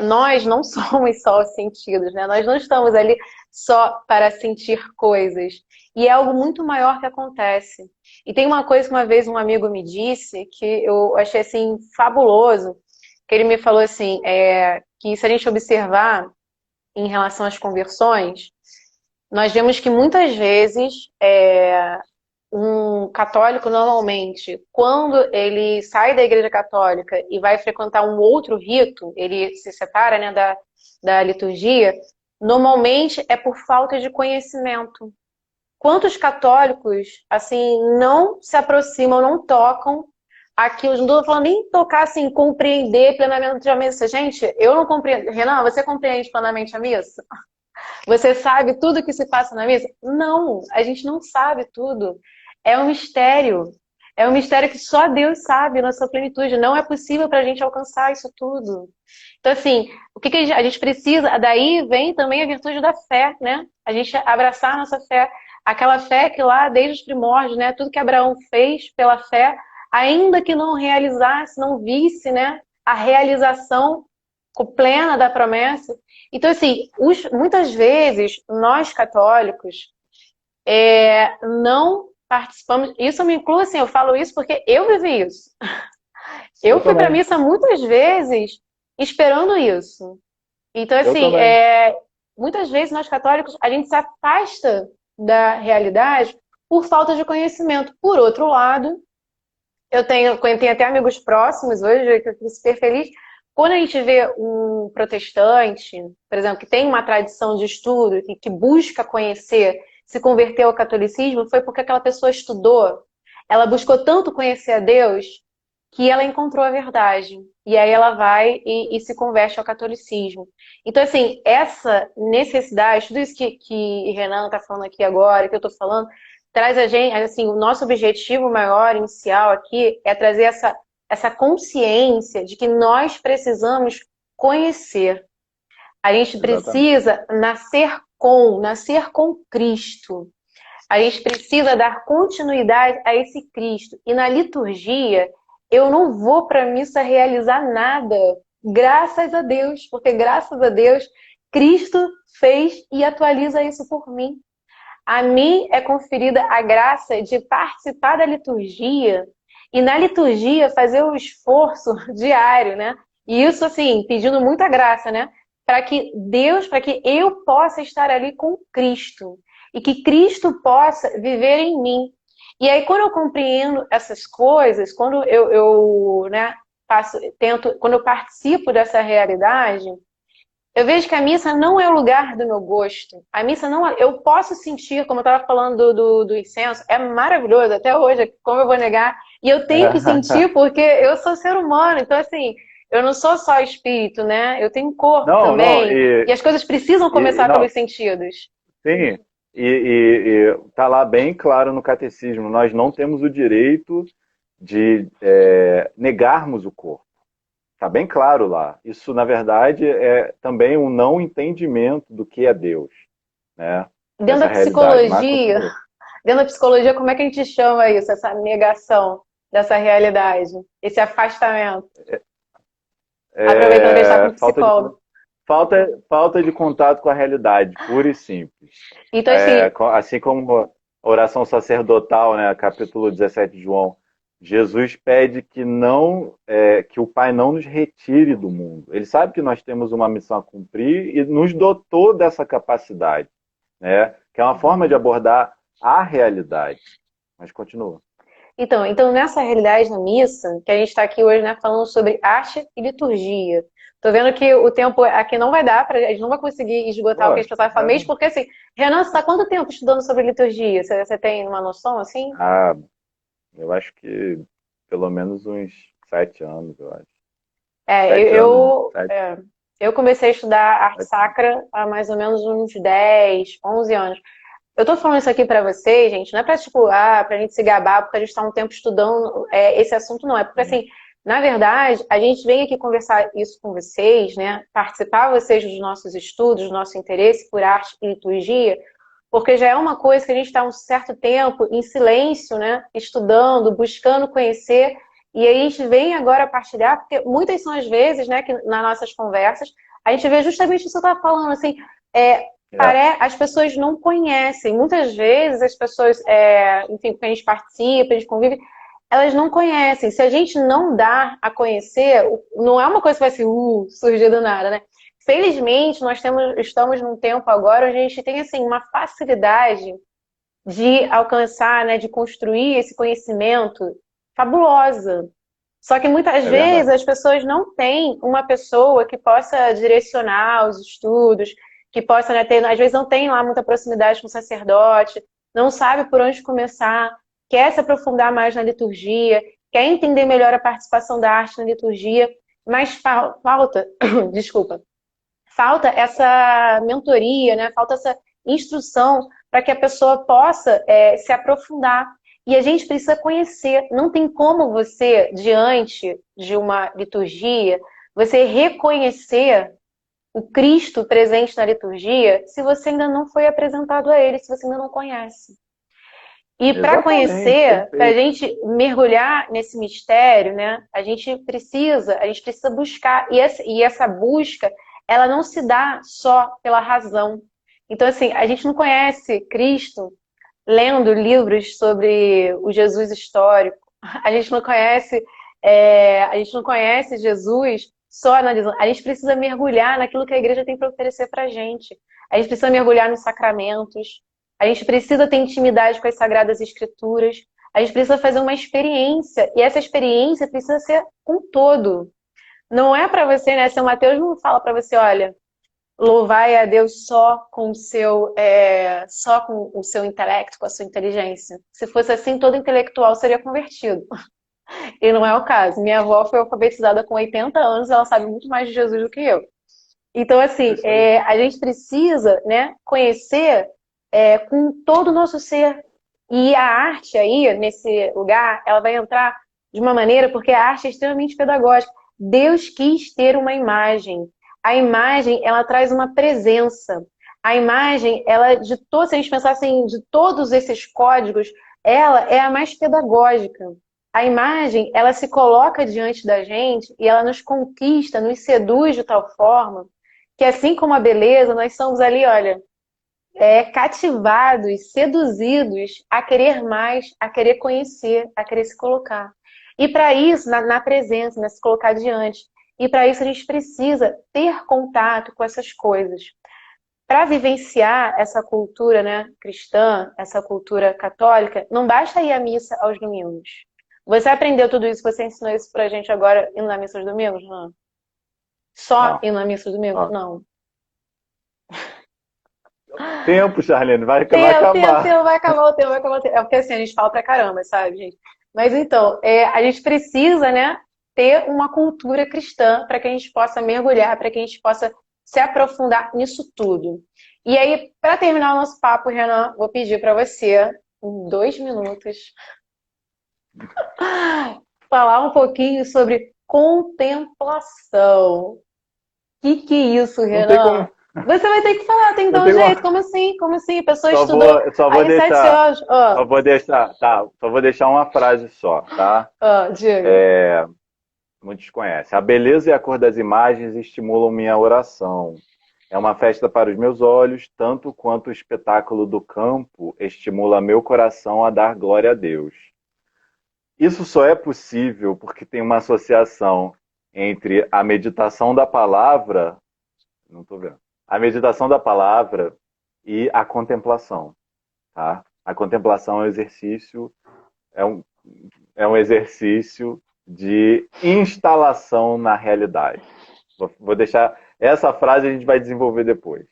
Nós não somos só os sentidos, né? Nós não estamos ali só para sentir coisas. E é algo muito maior que acontece. E tem uma coisa que uma vez um amigo me disse, que eu achei assim fabuloso, que ele me falou assim, que se a gente observar em relação às conversões, nós vemos que muitas vezes um católico normalmente, quando ele sai da igreja católica e vai frequentar um outro rito, ele se separa, né, da liturgia, normalmente é por falta de conhecimento. Quantos católicos, assim, não se aproximam, não tocam aquilo? Não estou falando nem tocar, assim, compreender plenamente a missa. Gente, eu não compreendo. Renan, você compreende plenamente a missa? Você sabe tudo que se passa na missa? Não, a gente não sabe tudo. É um mistério. É um mistério que só Deus sabe na sua plenitude. Não é possível para a gente alcançar isso tudo. Então, assim, o que, que a gente precisa? Daí vem também a virtude da fé, né? A gente abraçar a nossa fé. Aquela fé que lá, desde os primórdios, né? Tudo que Abraão fez pela fé, ainda que não realizasse, não visse, né? A realização plena da promessa. Então, assim, muitas vezes, nós católicos não participamos. Isso eu me incluo, assim, eu falo isso porque eu vivi isso. Eu Eu fui para a também. missa muitas vezes esperando isso. Então, Eu assim, também. muitas vezes nós católicos, a gente se afasta da realidade por falta de conhecimento. Por outro lado, eu tenho até amigos próximos hoje, que eu fico super feliz. Quando a gente vê um protestante, por exemplo, que tem uma tradição de estudo e que busca conhecer, se converteu ao catolicismo, foi porque aquela pessoa estudou, ela buscou tanto conhecer a Deus que ela encontrou a verdade. E aí ela vai e se converte ao catolicismo. Então, assim, essa necessidade, tudo isso que Renan está falando aqui agora, que eu estou falando, traz a gente, assim, o nosso objetivo maior, inicial aqui, é trazer essa consciência de que nós precisamos conhecer. A gente Exatamente. precisa nascer com Cristo. A gente precisa dar continuidade a esse Cristo. E na liturgia, eu não vou para a missa realizar nada. Graças a Deus, porque graças a Deus, Cristo fez e atualiza isso por mim. A mim é conferida a graça de participar da liturgia e na liturgia fazer o esforço diário, né? E isso, assim, pedindo muita graça, né? Para que Deus, para que eu possa estar ali com Cristo e que Cristo possa viver em mim. E aí, quando eu compreendo essas coisas, quando né, quando eu participo dessa realidade, eu vejo que a missa não é o lugar do meu gosto. A missa não é... Eu posso sentir, como eu estava falando do incenso, é maravilhoso, até hoje, como eu vou negar? E eu tenho que sentir porque eu sou ser humano. Então, assim, eu não sou só espírito, né? Eu tenho corpo Não, não, também. E as coisas precisam começar não, pelos sentidos. sim, e tá lá bem claro no catecismo, nós não temos o direito de negarmos o corpo. Está bem claro lá. Isso, na verdade, é também um não entendimento do que é Deus, né? Dentro da Dessa realidade. Mas psicologia, continua. dentro da psicologia, como é que a gente chama isso? Essa negação dessa realidade? Esse afastamento? Aproveitando que a gente está com É, um psicólogo. falta de contato com a realidade, pura e simples. Então, assim, Assim como a oração sacerdotal, né, capítulo 17 de João, Jesus pede que que o Pai não nos retire do mundo. Ele sabe que nós temos uma missão a cumprir e nos dotou dessa capacidade, né, que é uma forma de abordar a realidade. Mas continua. então, nessa realidade na missa, que a gente está aqui hoje, né, falando sobre arte e liturgia. Tô vendo que o tempo aqui não vai dar, a gente não vai conseguir esgotar o que a Pô, gente precisava falar, mesmo porque, assim, Renan, você está quanto tempo estudando sobre liturgia? Você tem uma noção, assim? ah, eu acho que pelo menos uns 7 anos, eu acho. É, 7 anos, 7, eu comecei a estudar arte 7 anos. sacra há mais ou menos uns 10, 11 anos. Eu tô falando isso aqui pra vocês, gente, não é pra, tipo, pra gente se gabar, porque a gente tá um tempo estudando esse assunto, não. É porque, assim, na verdade, a gente vem aqui conversar isso com vocês, né? Participar vocês dos nossos estudos, do nosso interesse por arte e liturgia, porque já é uma coisa que a gente está um certo tempo em silêncio, né? Estudando, buscando conhecer, e aí a gente vem agora partilhar, porque muitas são as vezes, né, que nas nossas conversas, a gente vê justamente isso que eu estava falando, assim, é, É, as pessoas não conhecem. Muitas vezes as pessoas, enfim, que a gente participa, a gente convive, elas não conhecem. Se a gente não dá a conhecer, não é uma coisa que vai assim, surgir do nada, né? Felizmente, estamos num tempo agora onde a gente tem assim, uma facilidade de alcançar, né, de construir esse conhecimento fabulosa. Só que muitas é vezes verdade. as pessoas não têm uma pessoa que possa direcionar os estudos, que possa, né, ter, às vezes não tem lá muita proximidade com o sacerdote, não sabe por onde começar, quer se aprofundar mais na liturgia, quer entender melhor a participação da arte na liturgia, mas falta, desculpa, falta essa mentoria, né? Falta essa instrução para que a pessoa possa se aprofundar. E a gente precisa conhecer. Não tem como você, diante de uma liturgia, você reconhecer o Cristo presente na liturgia se você ainda não foi apresentado a ele, se você ainda não conhece. E para Exatamente, conhecer, para a perfeito. gente mergulhar nesse mistério, né, a gente precisa buscar, e essa busca, ela não se dá só pela razão. Então, assim, a gente não conhece Cristo lendo livros sobre o Jesus histórico, a gente não conhece, a gente não conhece Jesus só analisando, a gente precisa mergulhar naquilo que a igreja tem para oferecer para a gente. A gente precisa mergulhar nos sacramentos, a gente precisa ter intimidade com as Sagradas Escrituras. A gente precisa fazer uma experiência. E essa experiência precisa ser com todo. Não é para você, né? São Mateus não fala para você, olha, louvai a Deus só com o seu intelecto, com a sua inteligência. Se fosse assim, todo intelectual seria convertido. E não é o caso. Minha avó foi alfabetizada com 80 anos, ela sabe muito mais de Jesus do que eu. Então, assim, Isso aí. a gente precisa, né, conhecer com todo o nosso ser. E a arte aí, nesse lugar, ela vai entrar de uma maneira, porque a arte é extremamente pedagógica. Deus quis ter uma imagem. A imagem, ela traz uma presença. A imagem, ela, se a gente pensar assim, de todos esses códigos, ela é a mais pedagógica. A imagem, ela se coloca diante da gente e ela nos conquista, nos seduz de tal forma que, assim como a beleza, nós somos ali, olha, cativados, seduzidos a querer mais, a querer conhecer, a querer se colocar. E para isso, na presença, né, se colocar diante. E para isso a gente precisa ter contato com essas coisas. Para vivenciar essa cultura, né, cristã, essa cultura católica, não basta ir à missa aos domingos. Você aprendeu tudo isso, você ensinou isso pra gente agora indo na missa aos domingos? Não. Só Não. indo na missa aos domingos? Ó, Não. tempo, Charlene, vai Tempo, acabar. vai acabar o tempo, vai acabar o tempo. É porque assim, a gente fala pra caramba, sabe, gente? Mas então, a gente precisa, né, ter uma cultura cristã para que a gente possa mergulhar, para que a gente possa se aprofundar nisso tudo. E aí, para terminar o nosso papo, Renan, vou pedir para você, em 2 minutos, falar um pouquinho sobre contemplação. Que é isso, Não tem Renan? como. Você vai ter que falar, tem que Não dar um tem como. jeito. Como assim? Como assim? A pessoa Só estudou vou, só vou aí 7 deixar. horas. Ó, Só vou deixar uma frase só, tá? diga. Muitos conhecem. A beleza e a cor das imagens estimulam minha oração. É uma festa para os meus olhos, tanto quanto o espetáculo do campo estimula meu coração a dar glória a Deus. Isso só é possível porque tem uma associação entre a meditação da palavra, não estou vendo, a meditação da palavra e a contemplação, tá? A contemplação é um exercício, é um, é um exercício de instalação na realidade. Vou deixar essa frase, a gente vai desenvolver depois.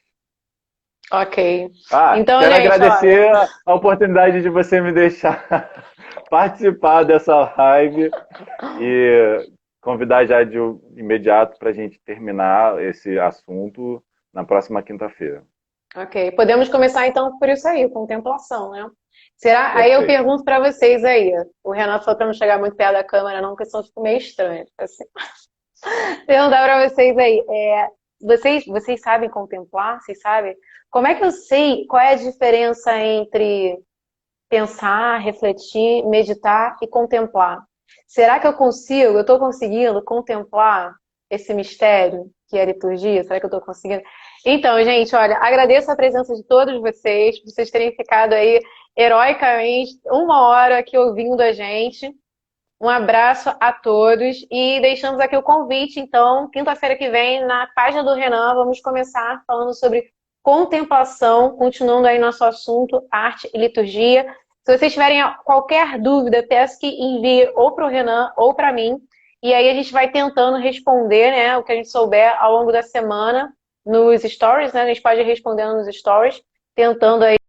Ok. Ah, Então, quero gente, olha. agradecer a oportunidade de você me deixar participar dessa live e convidar já de imediato para a gente terminar esse assunto na próxima quinta-feira. Ok. Podemos começar então por isso aí, contemplação, né? Será? Aí eu Perfeito. pergunto para vocês aí. O Renato falou para não chegar muito perto da câmera, não, porque senão fica meio estranho. Assim. Perguntar para vocês aí. Vocês sabem contemplar? Vocês sabem? Como é que eu sei qual é a diferença entre pensar, refletir, meditar e contemplar? Será que eu estou conseguindo contemplar esse mistério que é a liturgia? Será que eu estou conseguindo? Então, gente, olha, agradeço a presença de todos vocês, por vocês terem ficado aí heroicamente 1 hora aqui ouvindo a gente. Um abraço a todos e deixamos aqui o convite, então, quinta-feira que vem, na página do Renan, vamos começar falando sobre contemplação, continuando aí nosso assunto, arte e liturgia. Se vocês tiverem qualquer dúvida, peço que envie ou para o Renan ou para mim, e aí a gente vai tentando responder, né, o que a gente souber ao longo da semana. nos stories, né? A gente pode ir respondendo nos stories, tentando aí